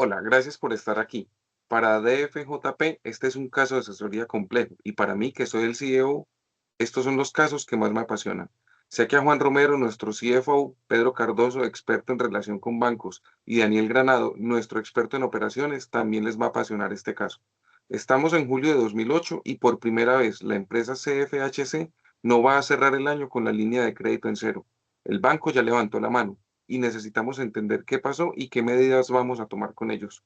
Hola, gracias por estar aquí. Para DFJP, este es un caso de asesoría complejo y para mí, que soy el CEO, estos son los casos que más me apasionan. Sé que a Juan Romero, nuestro CFO, Pedro Cardoso, experto en relación con bancos, y Daniel Granado, nuestro experto en operaciones, también les va a apasionar este caso. Estamos en julio de 2008 y por primera vez la empresa CFHC no va a cerrar el año con la línea de crédito en cero. El banco ya levantó la mano y necesitamos entender qué pasó y qué medidas vamos a tomar con ellos.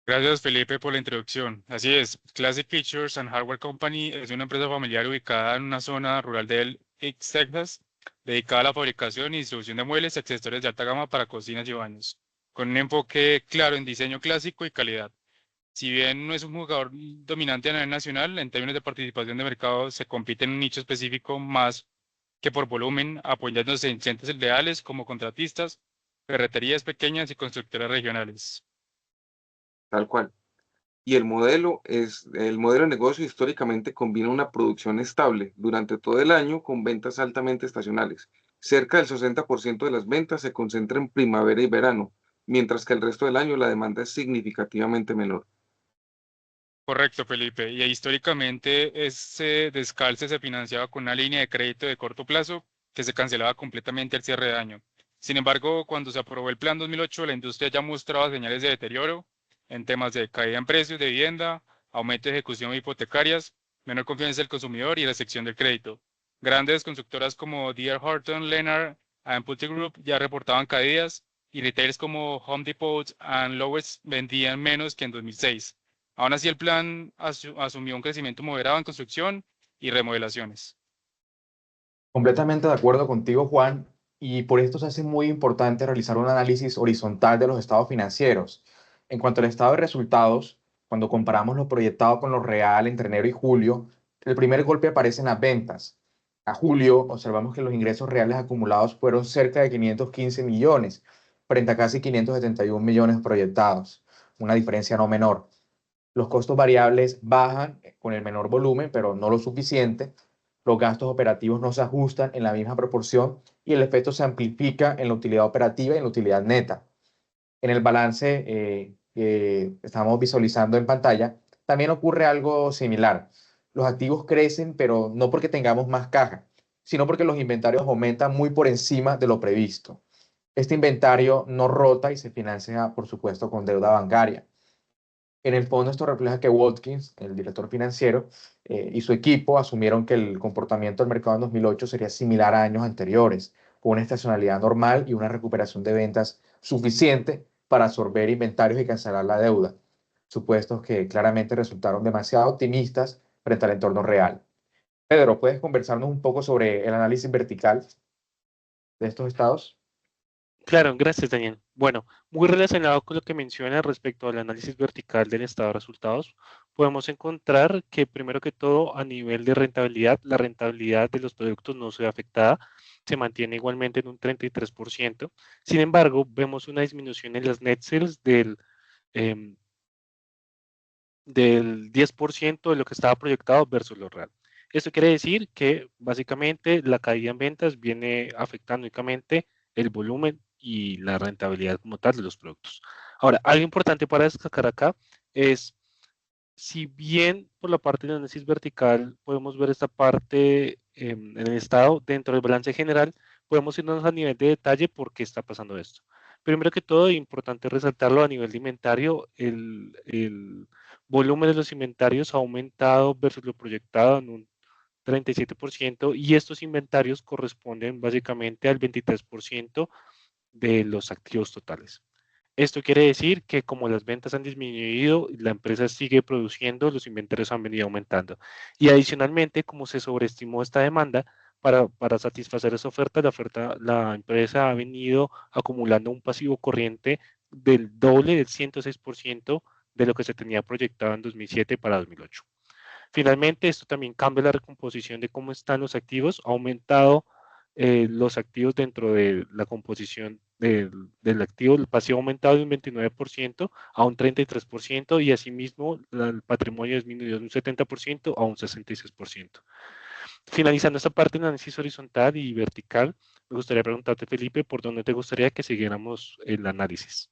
Gracias, Felipe, por la introducción. Así es, Classic Features and Hardware Company es una empresa familiar ubicada en una zona rural de East Texas, dedicada a la fabricación y distribución de muebles y accesorios de alta gama para cocinas y baños, con un enfoque claro en diseño clásico y calidad. Si bien no es un jugador dominante a nivel nacional, en términos de participación de mercado se compite en un nicho específico más que por volumen, apoyándose en clientes ideales como contratistas, ferreterías pequeñas y constructoras regionales. Tal cual. Y el modelo de negocio históricamente combina una producción estable durante todo el año con ventas altamente estacionales. Cerca del 60% de las ventas se concentra en primavera y verano, mientras que el resto del año la demanda es significativamente menor. Correcto, Felipe. Y históricamente ese descalce se financiaba con una línea de crédito de corto plazo que se cancelaba completamente al cierre de año. Sin embargo, cuando se aprobó el Plan 2008, la industria ya mostraba señales de deterioro en temas de caída en precios de vivienda, aumento de ejecución de hipotecarias, menor confianza del consumidor y recepción del crédito. Grandes constructoras como D.R. Horton, Lennar and Pulte Group ya reportaban caídas y retailers como Home Depot and Lowe's vendían menos que en 2006. Aún así, el plan asumió un crecimiento moderado en construcción y remodelaciones. Completamente de acuerdo contigo, Juan, y por esto se hace muy importante realizar un análisis horizontal de los estados financieros. En cuanto al estado de resultados, cuando comparamos lo proyectado con lo real entre enero y julio, el primer golpe aparece en las ventas. A julio observamos que los ingresos reales acumulados fueron cerca de 515 millones, frente a casi 571 millones proyectados, una diferencia no menor. Los costos variables bajan con el menor volumen, pero no lo suficiente. Los gastos operativos no se ajustan en la misma proporción y el efecto se amplifica en la utilidad operativa y en la utilidad neta. En el balance que estamos visualizando en pantalla, también ocurre algo similar. Los activos crecen, pero no porque tengamos más caja, sino porque los inventarios aumentan muy por encima de lo previsto. Este inventario no rota y se financia, por supuesto, con deuda bancaria. En el fondo, esto refleja que Watkins, el director financiero, y su equipo asumieron que el comportamiento del mercado en 2008 sería similar a años anteriores, con una estacionalidad normal y una recuperación de ventas suficiente para absorber inventarios y cancelar la deuda, supuestos que claramente resultaron demasiado optimistas frente al entorno real. Pedro, ¿puedes conversarnos un poco sobre el análisis vertical de estos estados? Claro, gracias, Daniel. Bueno, muy relacionado con lo que menciona respecto al análisis vertical del estado de resultados, podemos encontrar que primero que todo a nivel de rentabilidad, la rentabilidad de los productos no se ve afectada, se mantiene igualmente en un 33%. Sin embargo, vemos una disminución en las net sales em, del 10% de lo que estaba proyectado versus lo real. Esto quiere decir que básicamente la caída en ventas viene afectando únicamente el volumen y la rentabilidad como tal de los productos. Ahora, algo importante para destacar acá es, si bien por la parte de análisis vertical podemos ver esta parte en el estado, dentro del balance general, podemos irnos a nivel de detalle por qué está pasando esto. Primero que todo, importante resaltarlo a nivel de inventario, el volumen de los inventarios ha aumentado versus lo proyectado en un 37% y estos inventarios corresponden básicamente al 23% de los activos totales. Esto quiere decir que como las ventas han disminuido, la empresa sigue produciendo, los inventarios han venido aumentando. Y adicionalmente, como se sobreestimó esta demanda, para satisfacer esa oferta, la empresa ha venido acumulando un pasivo corriente del doble del 106% de lo que se tenía proyectado en 2007 para 2008. Finalmente, esto también cambia la recomposición de cómo están los activos, ha aumentado los activos dentro de la composición del activo, el pasivo ha aumentado de un 29% a un 33% y asimismo el patrimonio disminuyó de un 70% a un 66%. Finalizando esta parte de análisis horizontal y vertical, me gustaría preguntarte, Felipe, por dónde te gustaría que siguiéramos el análisis.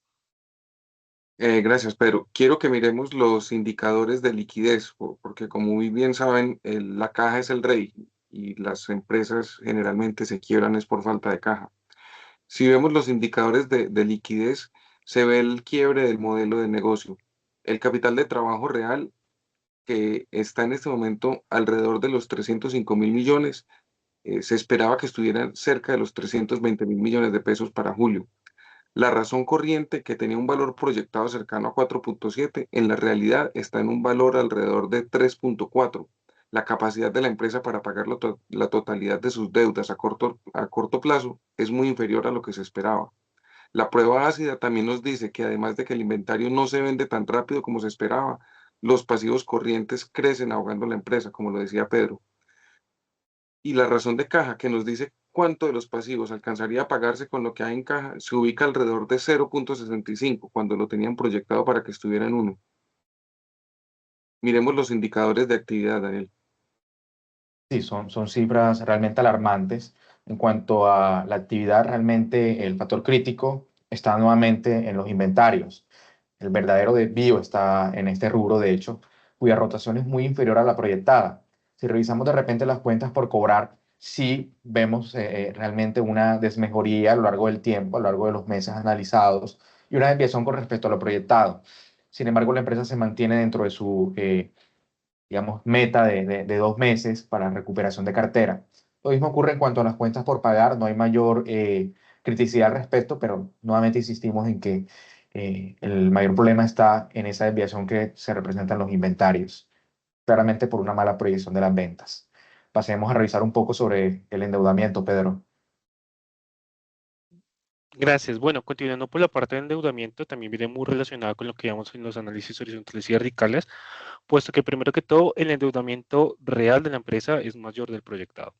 Gracias, Pedro. Quiero que miremos los indicadores de liquidez, porque como muy bien saben, la caja es el rey y las empresas generalmente se quiebran es por falta de caja. Si vemos los indicadores de liquidez, se ve el quiebre del modelo de negocio. El capital de trabajo real, que está en este momento alrededor de los 305.000 millones, se esperaba que estuviera cerca de los 320.000 millones de pesos para julio. La razón corriente, que tenía un valor proyectado cercano a 4.7, en la realidad está en un valor alrededor de 3.4. La capacidad de la empresa para pagar la totalidad de sus deudas a corto plazo es muy inferior a lo que se esperaba. La prueba ácida también nos dice que además de que el inventario no se vende tan rápido como se esperaba, los pasivos corrientes crecen ahogando la empresa, como lo decía Pedro. Y la razón de caja, que nos dice cuánto de los pasivos alcanzaría a pagarse con lo que hay en caja, se ubica alrededor de 0.65, cuando lo tenían proyectado para que estuviera en 1. Miremos los indicadores de actividad, Daniel. Sí, son cifras realmente alarmantes. En cuanto a la actividad, realmente el factor crítico está nuevamente en los inventarios. El verdadero desvío está en este rubro, de hecho, cuya rotación es muy inferior a la proyectada. Si revisamos de repente las cuentas por cobrar, sí vemos realmente una desmejoría a lo largo del tiempo, a lo largo de los meses analizados, y una desviación con respecto a lo proyectado. Sin embargo, la empresa se mantiene dentro de su digamos, meta de 2 meses para recuperación de cartera. Lo mismo ocurre en cuanto a las cuentas por pagar, no hay mayor criticidad al respecto, pero nuevamente insistimos en que el mayor problema está en esa desviación que se representa en los inventarios, claramente por una mala proyección de las ventas. Pasemos a revisar un poco sobre el endeudamiento, Pedro. Gracias. Bueno, continuando por la parte de endeudamiento, también viene muy relacionada con lo que vimos en los análisis horizontales y verticales, puesto que primero que todo, el endeudamiento real de la empresa es mayor del proyectado.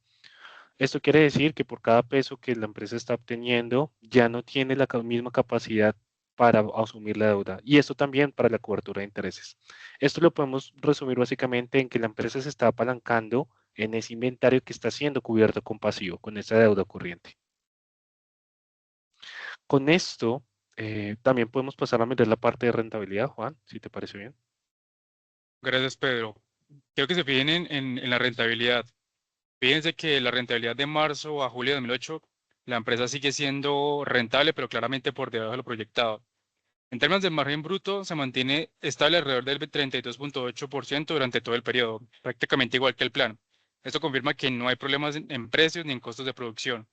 Esto quiere decir que por cada peso que la empresa está obteniendo, ya no tiene la misma capacidad para asumir la deuda. Y esto también para la cobertura de intereses. Esto lo podemos resumir básicamente en que la empresa se está apalancando en ese inventario que está siendo cubierto con pasivo, con esa deuda corriente. Con esto, también podemos pasar a mirar la parte de rentabilidad, Juan, si te parece bien. Gracias, Pedro. Quiero que se fijen en la rentabilidad. Fíjense que la rentabilidad de marzo a julio de 2008, la empresa sigue siendo rentable, pero claramente por debajo de lo proyectado. En términos de margen bruto, se mantiene estable alrededor del 32.8% durante todo el periodo, prácticamente igual que el plan. Esto confirma que no hay problemas en precios ni en costos de producción.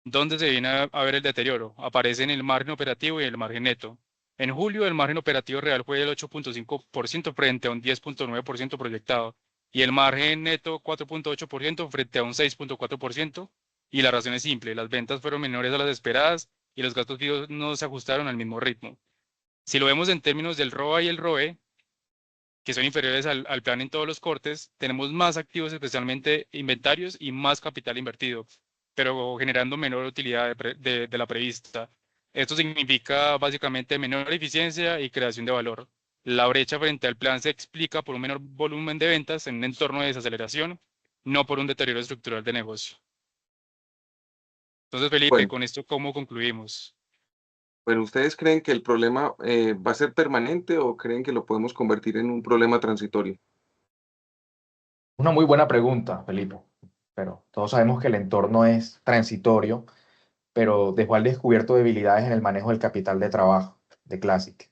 ¿Dónde se viene a ver el deterioro? Aparece en el margen operativo y el margen neto. En julio, el margen operativo real fue del 8.5% frente a un 10.9% proyectado, y el margen neto 4.8% frente a un 6.4%. Y la razón es simple: las ventas fueron menores a las esperadas y los gastos fijos no se ajustaron al mismo ritmo. Si lo vemos en términos del ROA y el ROE, que son inferiores al plan en todos los cortes, tenemos más activos, especialmente inventarios, y más capital invertido, pero generando menor utilidad de la prevista. Esto significa básicamente menor eficiencia y creación de valor. La brecha frente al plan se explica por un menor volumen de ventas en un entorno de desaceleración, no por un deterioro estructural de negocio. Entonces, Felipe, Bueno, con esto, ¿cómo concluimos? bueno, ¿ustedes creen que el problema va a ser permanente o creen que lo podemos convertir en un problema transitorio? Una muy buena pregunta, Felipe, pero todos sabemos que el entorno es transitorio, pero dejó al descubierto debilidades en el manejo del capital de trabajo de Classic.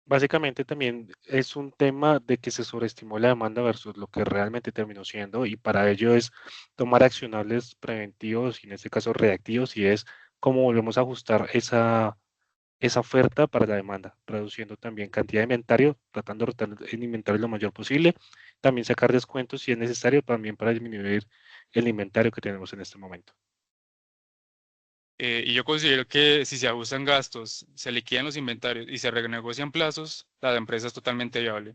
Básicamente también es un tema de que se sobreestimó la demanda versus lo que realmente terminó siendo, y para ello es tomar accionables preventivos y en este caso reactivos, y es cómo volvemos a ajustar esa oferta para la demanda, reduciendo también cantidad de inventario, tratando de rotar el inventario lo mayor posible, también sacar descuentos si es necesario también para disminuir el inventario que tenemos en este momento. Y yo considero que si se ajustan gastos, se liquidan los inventarios y se renegocian plazos, la empresa es totalmente viable.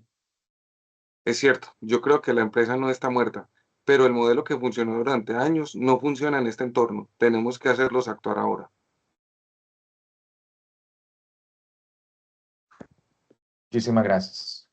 Es cierto, yo creo que la empresa no está muerta, pero el modelo que funcionó durante años no funciona en este entorno. Tenemos que hacerlos actuar ahora. Muchísimas gracias.